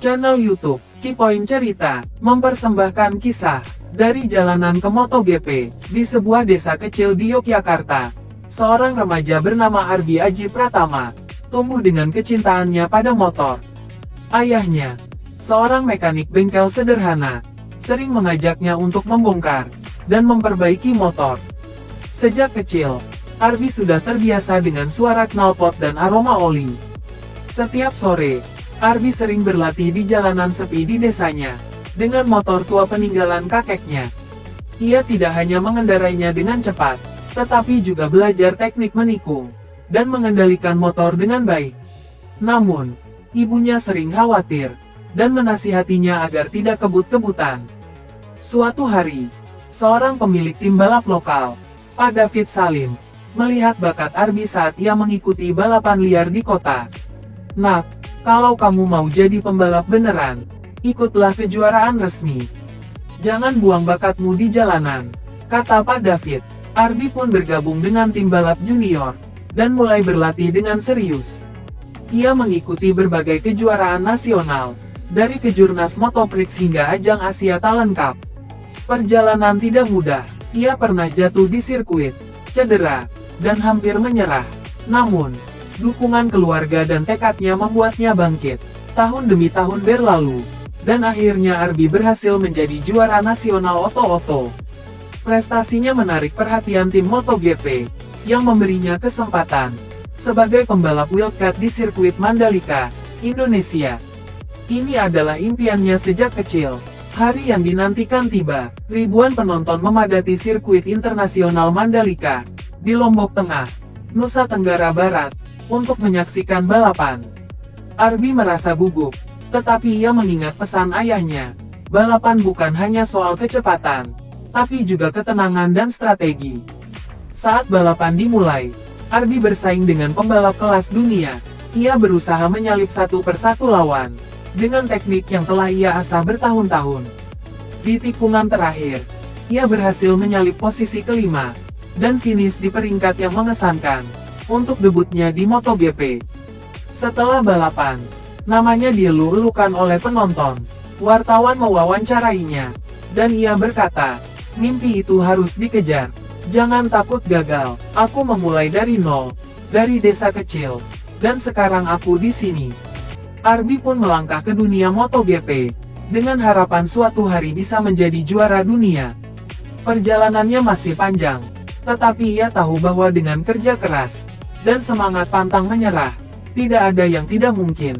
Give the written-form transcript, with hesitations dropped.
Channel YouTube Kipoin Cerita mempersembahkan kisah dari jalanan ke MotoGP di sebuah desa kecil di Yogyakarta. Seorang remaja bernama Arbi Aji Pratama tumbuh dengan kecintaannya pada motor. Ayahnya, seorang mekanik bengkel sederhana, sering mengajaknya untuk membongkar dan memperbaiki motor. Sejak kecil, Arbi sudah terbiasa dengan suara knalpot dan aroma oli. Setiap sore, Arbi sering berlatih di jalanan sepi di desanya, dengan motor tua peninggalan kakeknya. Ia tidak hanya mengendarainya dengan cepat, tetapi juga belajar teknik menikung, dan mengendalikan motor dengan baik. Namun, ibunya sering khawatir, dan menasihatinya agar tidak kebut-kebutan. Suatu hari, seorang pemilik tim balap lokal, Pak David Salim, melihat bakat Arbi saat ia mengikuti balapan liar di kota. "Nak, kalau kamu mau jadi pembalap beneran, ikutlah kejuaraan resmi. Jangan buang bakatmu di jalanan," kata Pak David. Arbi pun bergabung dengan tim balap junior, dan mulai berlatih dengan serius. Ia mengikuti berbagai kejuaraan nasional, dari Kejurnas Motoprix hingga ajang Asia Talent Cup. Perjalanan tidak mudah, ia pernah jatuh di sirkuit, cedera, dan hampir menyerah. Namun, dukungan keluarga dan tekadnya membuatnya bangkit. Tahun demi tahun berlalu, dan akhirnya Arbi berhasil menjadi juara nasional oto-oto. Prestasinya menarik perhatian tim MotoGP, yang memberinya kesempatan sebagai pembalap wildcard di sirkuit Mandalika, Indonesia. Ini adalah impiannya sejak kecil. Hari yang dinantikan tiba, ribuan penonton memadati sirkuit internasional Mandalika, di Lombok Tengah, Nusa Tenggara Barat, untuk menyaksikan balapan. Arbi merasa gugup, tetapi ia mengingat pesan ayahnya, balapan bukan hanya soal kecepatan, tapi juga ketenangan dan strategi. Saat balapan dimulai, Arbi bersaing dengan pembalap kelas dunia. Ia berusaha menyalip satu persatu lawan, dengan teknik yang telah ia asah bertahun-tahun. Di tikungan terakhir, ia berhasil menyalip posisi kelima, dan finish di peringkat yang mengesankan, untuk debutnya di MotoGP. Setelah balapan, namanya dielu-elukan oleh penonton. Wartawan mewawancarainya, dan ia berkata, "Mimpi itu harus dikejar. Jangan takut gagal. Aku memulai dari nol, dari desa kecil, dan sekarang aku di sini." Arbi pun melangkah ke dunia MotoGP, dengan harapan suatu hari bisa menjadi juara dunia. Perjalanannya masih panjang, tetapi ia tahu bahwa dengan kerja keras, dan semangat pantang menyerah, tidak ada yang tidak mungkin.